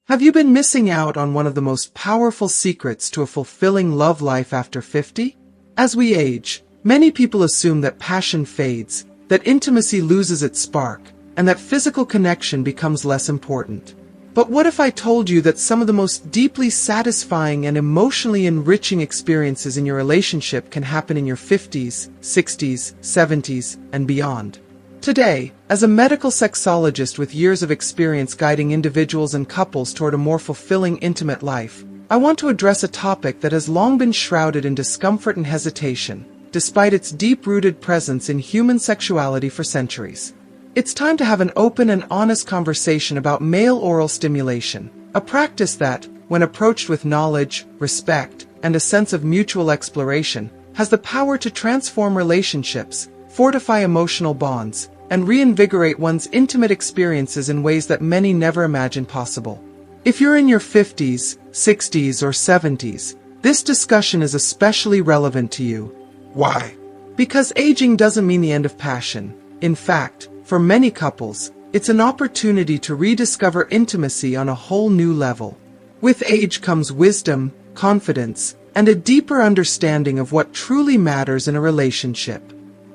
Have you been missing out on one of the most powerful secrets to a fulfilling love life after 50? As we age, many people assume that passion fades, that intimacy loses its spark, and that physical connection becomes less important. But what if I told you that some of the most deeply satisfying and emotionally enriching experiences in your relationship can happen in your 50s, 60s, 70s, and beyond? Today, as a medical sexologist with years of experience guiding individuals and couples toward a more fulfilling intimate life, I want to address a topic that has long been shrouded in discomfort and hesitation, despite its deep-rooted presence in human sexuality for centuries. It's time to have an open and honest conversation about male oral stimulation, a practice that, when approached with knowledge, respect, and a sense of mutual exploration, has the power to transform relationships, fortify emotional bonds, and reinvigorate one's intimate experiences in ways that many never imagined possible. If you're in your 50s, 60s, or 70s, this discussion is especially relevant to you. Why? Because aging doesn't mean the end of passion. In fact, for many couples, it's an opportunity to rediscover intimacy on a whole new level. With age comes wisdom, confidence, and a deeper understanding of what truly matters in a relationship.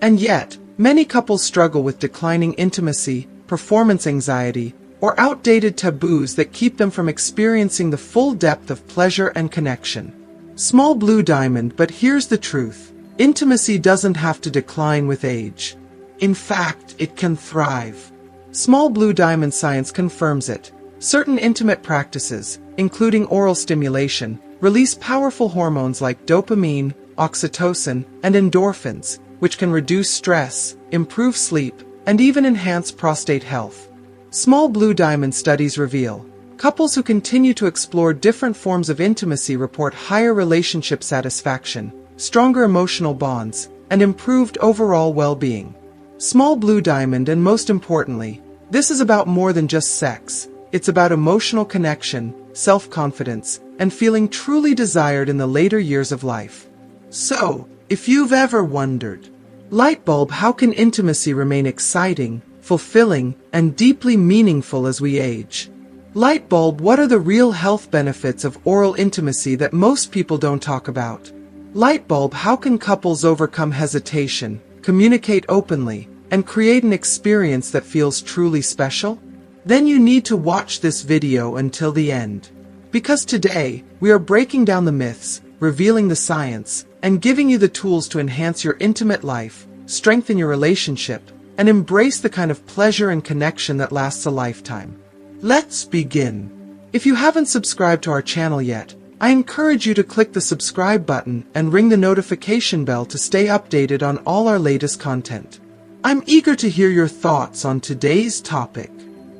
And yet, many couples struggle with declining intimacy, performance anxiety, or outdated taboos that keep them from experiencing the full depth of pleasure and connection. Small blue diamond, but here's the truth. Intimacy doesn't have to decline with age. In fact, it can thrive. Small blue diamond science confirms it. Certain intimate practices, including oral stimulation, release powerful hormones like dopamine, oxytocin, and endorphins, which can reduce stress, improve sleep, and even enhance prostate health. Small blue diamond studies reveal couples who continue to explore different forms of intimacy report higher relationship satisfaction, stronger emotional bonds, and improved overall well-being. Small blue diamond, and most importantly, this is about more than just sex. It's about emotional connection, self-confidence, and feeling truly desired in the later years of life. So, if you've ever wondered, Lightbulb, how can intimacy remain exciting, fulfilling, and deeply meaningful as we age? Lightbulb, what are the real health benefits of oral intimacy that most people don't talk about? Lightbulb, how can couples overcome hesitation, communicate openly, and create an experience that feels truly special? Then you need to watch this video until the end. Because today, we are breaking down the myths, revealing the science, and giving you the tools to enhance your intimate life, strengthen your relationship, and embrace the kind of pleasure and connection that lasts a lifetime. Let's begin. If you haven't subscribed to our channel yet, I encourage you to click the subscribe button and ring the notification bell to stay updated on all our latest content. I'm eager to hear your thoughts on today's topic.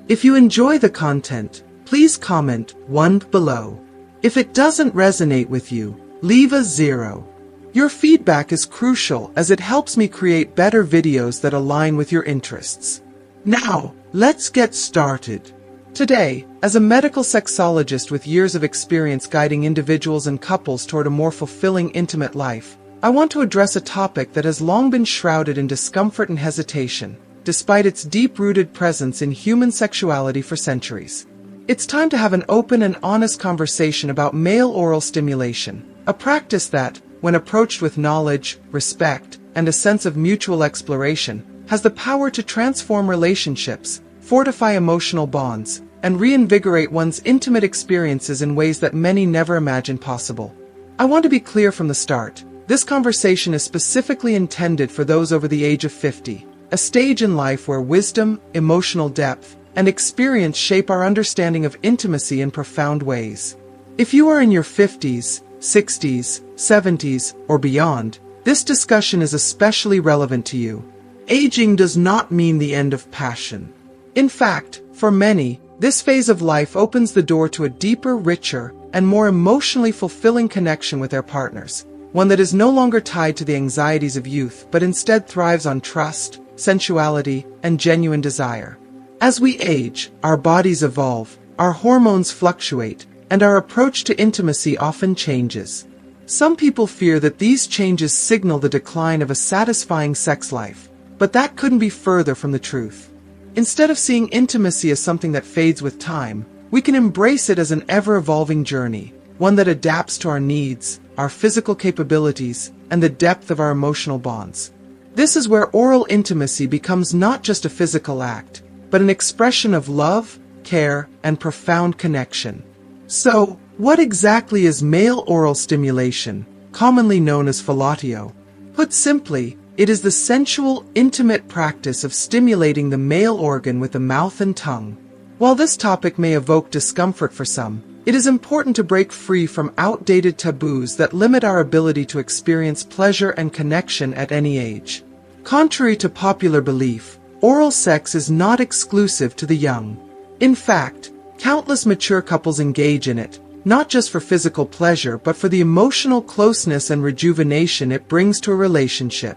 If you enjoy the content, please comment 1 below. If it doesn't resonate with you, leave a 0. Your feedback is crucial as it helps me create better videos that align with your interests. Now, let's get started. Today, as a medical sexologist with years of experience guiding individuals and couples toward a more fulfilling intimate life, I want to address a topic that has long been shrouded in discomfort and hesitation, despite its deep-rooted presence in human sexuality for centuries. It's time to have an open and honest conversation about male oral stimulation, a practice that, when approached with knowledge, respect, and a sense of mutual exploration, has the power to transform relationships, fortify emotional bonds, and reinvigorate one's intimate experiences in ways that many never imagined possible. I want to be clear from the start. This conversation is specifically intended for those over the age of 50, a stage in life where wisdom, emotional depth, and experience shape our understanding of intimacy in profound ways. If you are in your 50s, 60s, 70s, or beyond, this discussion is especially relevant to you. Aging does not mean the end of passion. In fact, for many, this phase of life opens the door to a deeper, richer, and more emotionally fulfilling connection with their partners, one that is no longer tied to the anxieties of youth but instead thrives on trust, sensuality, and genuine desire. As we age, our bodies evolve, our hormones fluctuate, and our approach to intimacy often changes. Some people fear that these changes signal the decline of a satisfying sex life, but that couldn't be further from the truth. Instead of seeing intimacy as something that fades with time, we can embrace it as an ever-evolving journey, one that adapts to our needs, our physical capabilities, and the depth of our emotional bonds. This is where oral intimacy becomes not just a physical act, but an expression of love, care, and profound connection. So, what exactly is male oral stimulation, commonly known as fellatio? Put simply, it is the sensual, intimate practice of stimulating the male organ with the mouth and tongue. While this topic may evoke discomfort for some, it is important to break free from outdated taboos that limit our ability to experience pleasure and connection at any age. Contrary to popular belief, oral sex is not exclusive to the young. In fact, countless mature couples engage in it, not just for physical pleasure but for the emotional closeness and rejuvenation it brings to a relationship.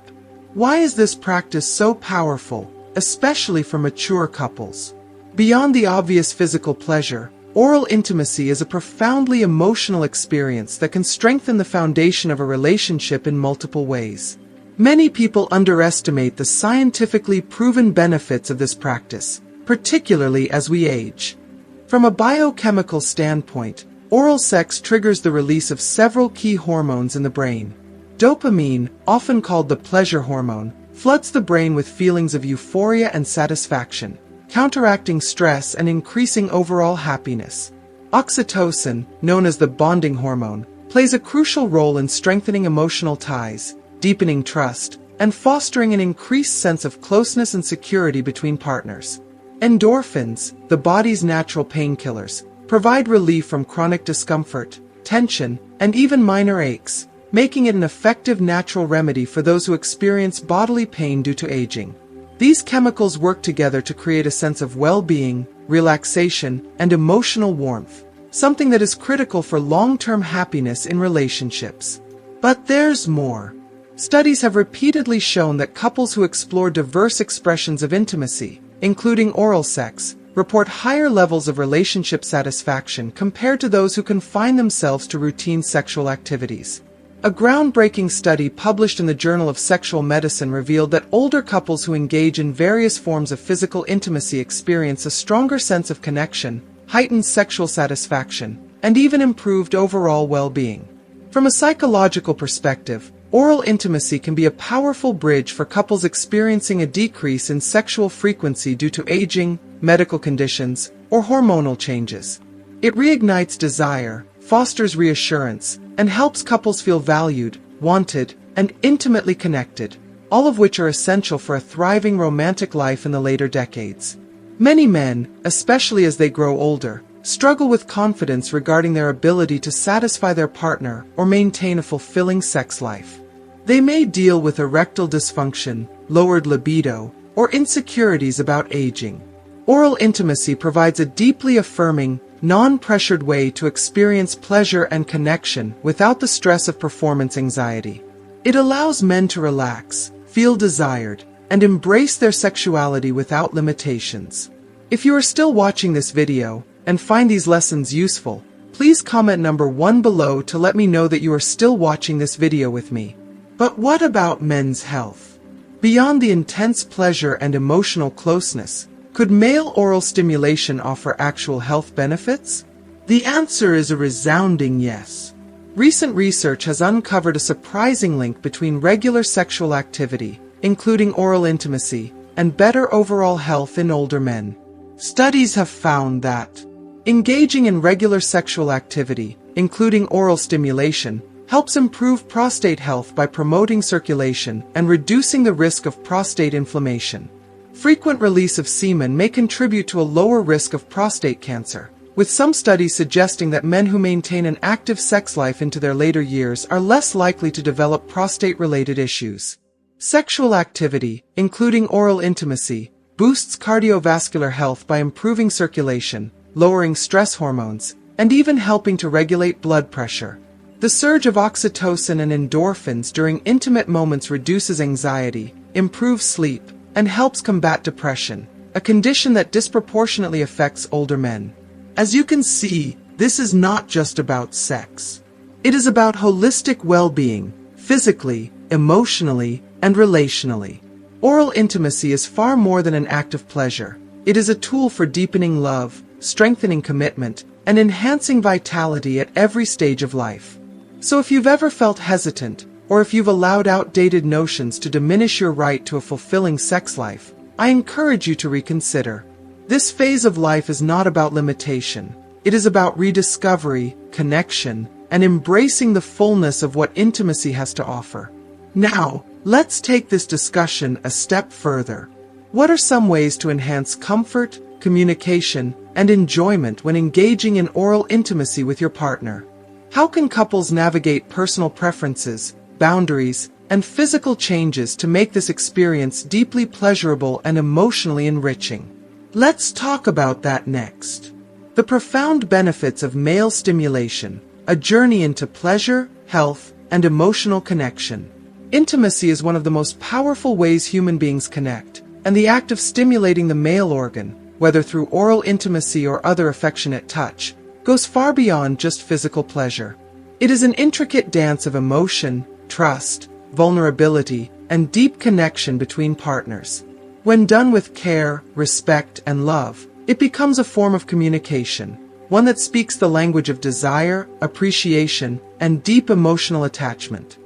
Why is this practice so powerful, especially for mature couples? Beyond the obvious physical pleasure, oral intimacy is a profoundly emotional experience that can strengthen the foundation of a relationship in multiple ways. Many people underestimate the scientifically proven benefits of this practice, particularly as we age. From a biochemical standpoint, oral sex triggers the release of several key hormones in the brain. Dopamine, often called the pleasure hormone, floods the brain with feelings of euphoria and satisfaction, counteracting stress and increasing overall happiness. Oxytocin, known as the bonding hormone, plays a crucial role in strengthening emotional ties, deepening trust, and fostering an increased sense of closeness and security between partners. Endorphins, the body's natural painkillers, provide relief from chronic discomfort, tension, and even minor aches, making it an effective natural remedy for those who experience bodily pain due to aging. These chemicals work together to create a sense of well-being, relaxation, and emotional warmth, something that is critical for long-term happiness in relationships. But there's more. Studies have repeatedly shown that couples who explore diverse expressions of intimacy, including oral sex, report higher levels of relationship satisfaction compared to those who confine themselves to routine sexual activities. A groundbreaking study published in the Journal of Sexual Medicine revealed that older couples who engage in various forms of physical intimacy experience a stronger sense of connection, heightened sexual satisfaction, and even improved overall well-being. From a psychological perspective, oral intimacy can be a powerful bridge for couples experiencing a decrease in sexual frequency due to aging, medical conditions, or hormonal changes. It reignites desire, fosters reassurance, and helps couples feel valued, wanted, and intimately connected, all of which are essential for a thriving romantic life in the later decades. Many men, especially as they grow older, struggle with confidence regarding their ability to satisfy their partner or maintain a fulfilling sex life. They may deal with erectile dysfunction, lowered libido, or insecurities about aging. Oral intimacy provides a deeply affirming, non-pressured way to experience pleasure and connection without the stress of performance anxiety. It allows men to relax, feel desired, and embrace their sexuality without limitations. If you are still watching this video and find these lessons useful, please comment number 1 below to let me know that you are still watching this video with me. But what about men's health? Beyond the intense pleasure and emotional closeness, could male oral stimulation offer actual health benefits? The answer is a resounding yes. Recent research has uncovered a surprising link between regular sexual activity, including oral intimacy, and better overall health in older men. Studies have found that engaging in regular sexual activity, including oral stimulation, helps improve prostate health by promoting circulation and reducing the risk of prostate inflammation. Frequent release of semen may contribute to a lower risk of prostate cancer, with some studies suggesting that men who maintain an active sex life into their later years are less likely to develop prostate-related issues. Sexual activity, including oral intimacy, boosts cardiovascular health by improving circulation, lowering stress hormones, and even helping to regulate blood pressure. The surge of oxytocin and endorphins during intimate moments reduces anxiety, improves sleep, and helps combat depression, a condition that disproportionately affects older men. As you can see, this is not just about sex. It is about holistic well-being, physically, emotionally, and relationally. Oral intimacy is far more than an act of pleasure. It is a tool for deepening love, strengthening commitment, and enhancing vitality at every stage of life. So if you've ever felt hesitant, or if you've allowed outdated notions to diminish your right to a fulfilling sex life, I encourage you to reconsider. This phase of life is not about limitation. It is about rediscovery, connection, and embracing the fullness of what intimacy has to offer. Now, let's take this discussion a step further. What are some ways to enhance comfort, communication, and enjoyment when engaging in oral intimacy with your partner? How can couples navigate personal preferences, boundaries, and physical changes to make this experience deeply pleasurable and emotionally enriching? Let's talk about that next. The profound benefits of male stimulation, a journey into pleasure, health, and emotional connection. Intimacy is one of the most powerful ways human beings connect, and the act of stimulating the male organ, whether through oral intimacy or other affectionate touch, goes far beyond just physical pleasure. It is an intricate dance of emotion, trust, vulnerability, and deep connection between partners. When done with care, respect, and love, it becomes a form of communication, one that speaks the language of desire, appreciation, and deep emotional attachment.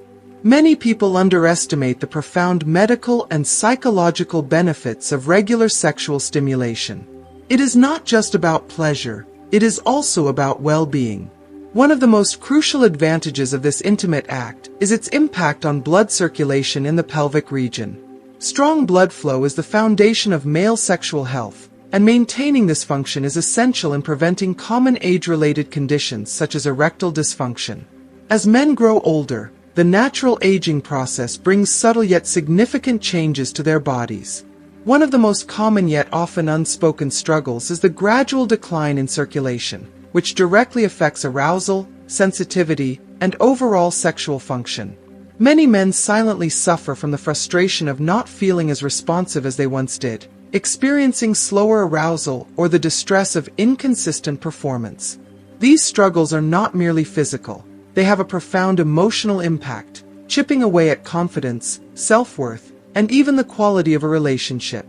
Many people underestimate the profound medical and psychological benefits of regular sexual stimulation. It is not just about pleasure, it is also about well-being. One of the most crucial advantages of this intimate act is its impact on blood circulation in the pelvic region. Strong blood flow is the foundation of male sexual health, and maintaining this function is essential in preventing common age-related conditions such as erectile dysfunction. As men grow older, the natural aging process brings subtle yet significant changes to their bodies. One of the most common yet often unspoken struggles is the gradual decline in circulation, which directly affects arousal, sensitivity, and overall sexual function. Many men silently suffer from the frustration of not feeling as responsive as they once did, experiencing slower arousal or the distress of inconsistent performance. These struggles are not merely physical. They have a profound emotional impact, chipping away at confidence, self-worth, and even the quality of a relationship.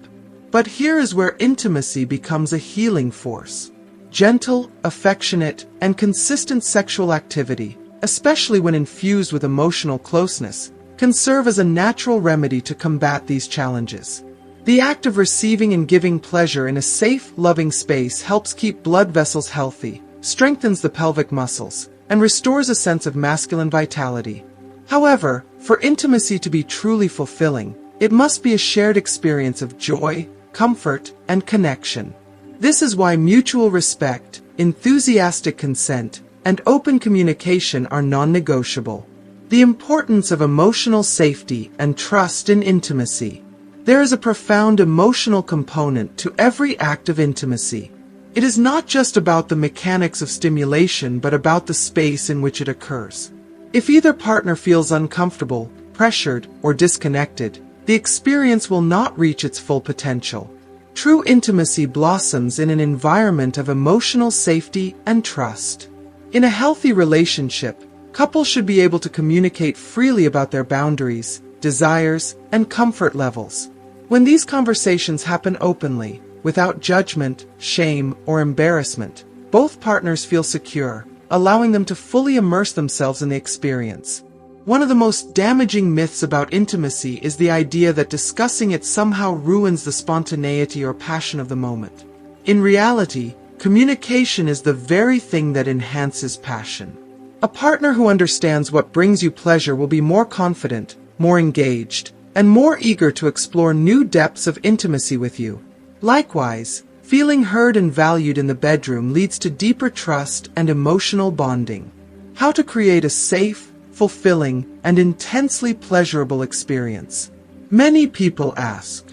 But here is where intimacy becomes a healing force. Gentle, affectionate, and consistent sexual activity, especially when infused with emotional closeness, can serve as a natural remedy to combat these challenges. The act of receiving and giving pleasure in a safe, loving space helps keep blood vessels healthy, strengthens the pelvic muscles, and restores a sense of masculine vitality. However, for intimacy to be truly fulfilling, it must be a shared experience of joy, comfort, and connection. This is why mutual respect, enthusiastic consent, and open communication are non-negotiable. The importance of emotional safety and trust in intimacy. There is a profound emotional component to every act of intimacy. It is not just about the mechanics of stimulation but about the space in which it occurs. If either partner feels uncomfortable, pressured, or disconnected, the experience will not reach its full potential. True intimacy blossoms in an environment of emotional safety and trust. In a healthy relationship, couples should be able to communicate freely about their boundaries, desires, and comfort levels. When these conversations happen openly, without judgment, shame, or embarrassment, both partners feel secure, allowing them to fully immerse themselves in the experience. One of the most damaging myths about intimacy is the idea that discussing it somehow ruins the spontaneity or passion of the moment. In reality, communication is the very thing that enhances passion. A partner who understands what brings you pleasure will be more confident, more engaged, and more eager to explore new depths of intimacy with you. Likewise, feeling heard and valued in the bedroom leads to deeper trust and emotional bonding. How to create a safe, fulfilling, and intensely pleasurable experience. Many people ask,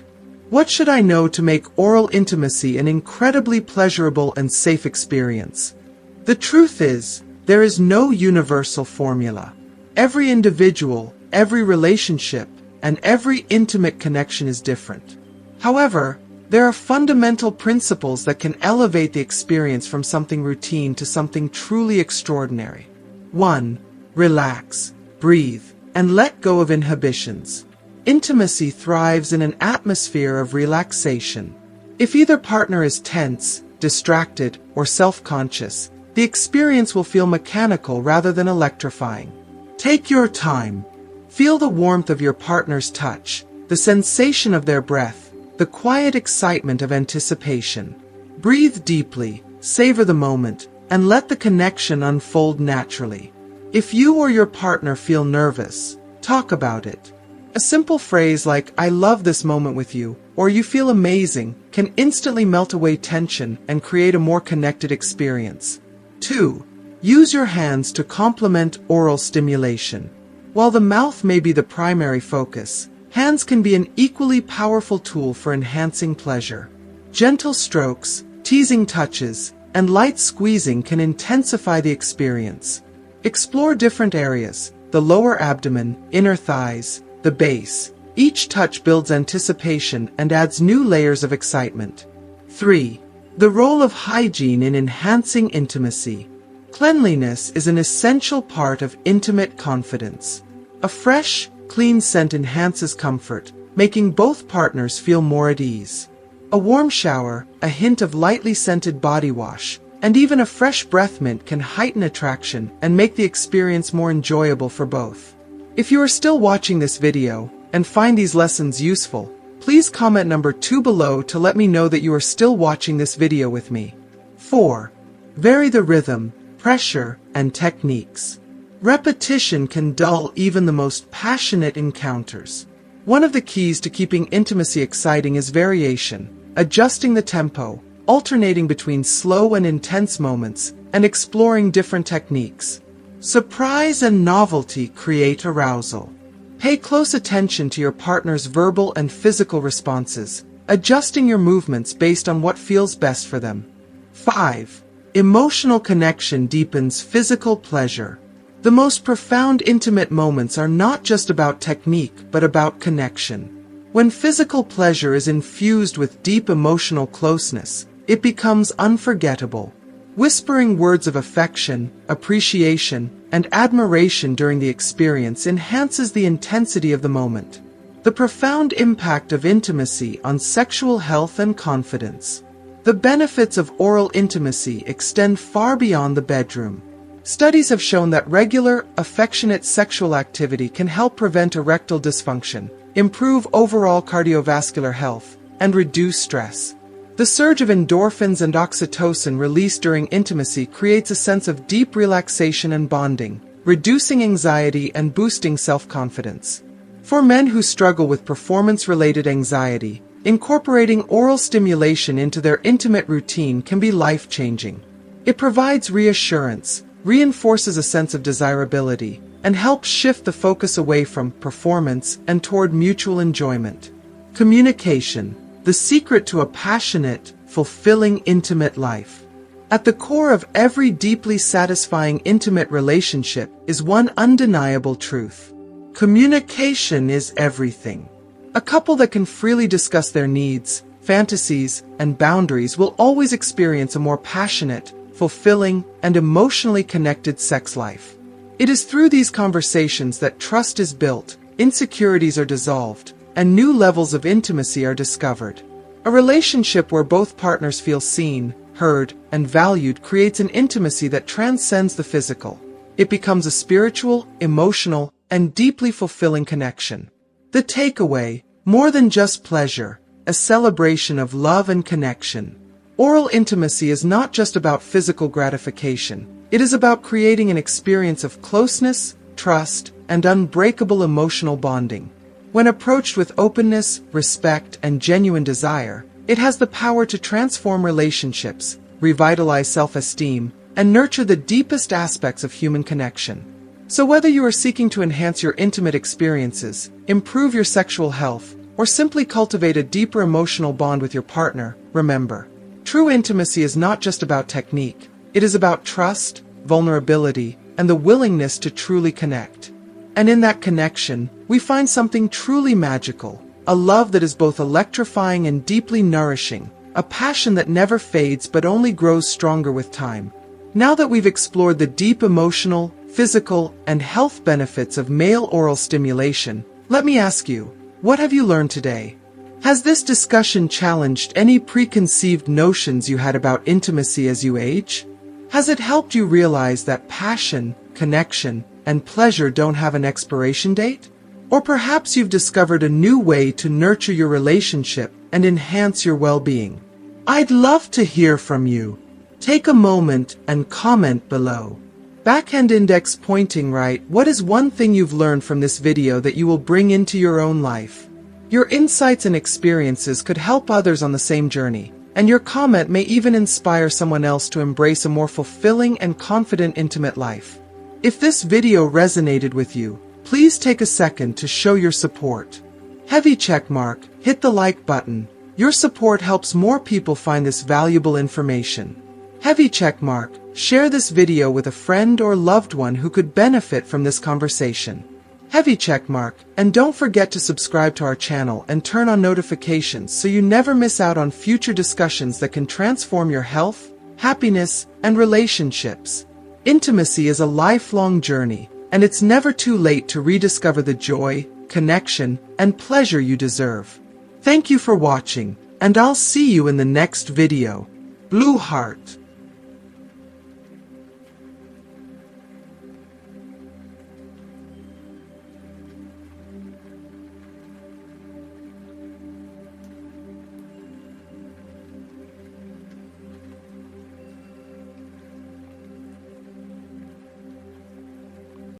what should I know to make oral intimacy an incredibly pleasurable and safe experience? The truth is, there is no universal formula. Every individual, every relationship, and every intimate connection is different. However, there are fundamental principles that can elevate the experience from something routine to something truly extraordinary. 1. Relax, breathe, and let go of inhibitions. Intimacy thrives in an atmosphere of relaxation. If either partner is tense, distracted, or self-conscious, the experience will feel mechanical rather than electrifying. Take your time. Feel the warmth of your partner's touch, the sensation of their breath, the quiet excitement of anticipation. Breathe deeply, savor the moment, and let the connection unfold naturally. If you or your partner feel nervous, talk about it. A simple phrase like, "I love this moment with you," or "You feel amazing," can instantly melt away tension and create a more connected experience. 2. Use your hands to complement oral stimulation. While the mouth may be the primary focus, hands can be an equally powerful tool for enhancing pleasure. Gentle strokes, teasing touches, and light squeezing can intensify the experience. Explore different areas: the lower abdomen, inner thighs, the base. Each touch builds anticipation and adds new layers of excitement. 3. The role of hygiene in enhancing intimacy. Cleanliness is an essential part of intimate confidence. A fresh, clean scent enhances comfort, making both partners feel more at ease. A warm shower, a hint of lightly scented body wash, and even a fresh breath mint can heighten attraction and make the experience more enjoyable for both. If you are still watching this video and find these lessons useful, please comment number 2 below to let me know that you are still watching this video with me. 4. Vary the rhythm, pressure, and techniques. Repetition can dull even the most passionate encounters. One of the keys to keeping intimacy exciting is variation, adjusting the tempo, alternating between slow and intense moments, and exploring different techniques. Surprise and novelty create arousal. Pay close attention to your partner's verbal and physical responses, adjusting your movements based on what feels best for them. 5. Emotional connection deepens physical pleasure. The most profound intimate moments are not just about technique, but about connection. When physical pleasure is infused with deep emotional closeness, it becomes unforgettable. Whispering words of affection, appreciation, and admiration during the experience enhances the intensity of the moment. The profound impact of intimacy on sexual health and confidence. The benefits of oral intimacy extend far beyond the bedroom. Studies have shown that regular, affectionate sexual activity can help prevent erectile dysfunction, improve overall cardiovascular health, and reduce stress. The surge of endorphins and oxytocin released during intimacy creates a sense of deep relaxation and bonding, reducing anxiety and boosting self-confidence. For men who struggle with performance-related anxiety, incorporating oral stimulation into their intimate routine can be life-changing. It provides reassurance, reinforces a sense of desirability, and helps shift the focus away from performance and toward mutual enjoyment. Communication, the secret to a passionate, fulfilling intimate life. At the core of every deeply satisfying intimate relationship is one undeniable truth. Communication is everything. A couple that can freely discuss their needs, fantasies, and boundaries will always experience a more passionate, fulfilling, and emotionally connected sex life. It is through these conversations that trust is built, insecurities are dissolved, and new levels of intimacy are discovered. A relationship where both partners feel seen, heard, and valued creates an intimacy that transcends the physical. It becomes a spiritual, emotional, and deeply fulfilling connection. The takeaway, more than just pleasure, a celebration of love and connection. Oral intimacy is not just about physical gratification. It is about creating an experience of closeness, trust, and unbreakable emotional bonding. When approached with openness, respect, and genuine desire, it has the power to transform relationships, revitalize self-esteem, and nurture the deepest aspects of human connection. So whether you are seeking to enhance your intimate experiences, improve your sexual health, or simply cultivate a deeper emotional bond with your partner, remember, true intimacy is not just about technique. It is about trust, vulnerability, and the willingness to truly connect. And in that connection, we find something truly magical, a love that is both electrifying and deeply nourishing, a passion that never fades but only grows stronger with time. Now that we've explored the deep emotional, physical, and health benefits of male oral stimulation, let me ask you, what have you learned today? Has this discussion challenged any preconceived notions you had about intimacy as you age? Has it helped you realize that passion, connection, and pleasure don't have an expiration date? Or perhaps you've discovered a new way to nurture your relationship and enhance your well-being. I'd love to hear from you. Take a moment and comment below. Backhand index pointing right, what is one thing you've learned from this video that you will bring into your own life? Your insights and experiences could help others on the same journey, and your comment may even inspire someone else to embrace a more fulfilling and confident intimate life. If this video resonated with you, please take a second to show your support. Heavy checkmark, hit the like button. Your support helps more people find this valuable information. Heavy checkmark, share this video with a friend or loved one who could benefit from this conversation. Heavy checkmark, and don't forget to subscribe to our channel and turn on notifications so you never miss out on future discussions that can transform your health, happiness, and relationships. Intimacy is a lifelong journey, and it's never too late to rediscover the joy, connection, and pleasure you deserve. Thank you for watching, and I'll see you in the next video. Blue Heart.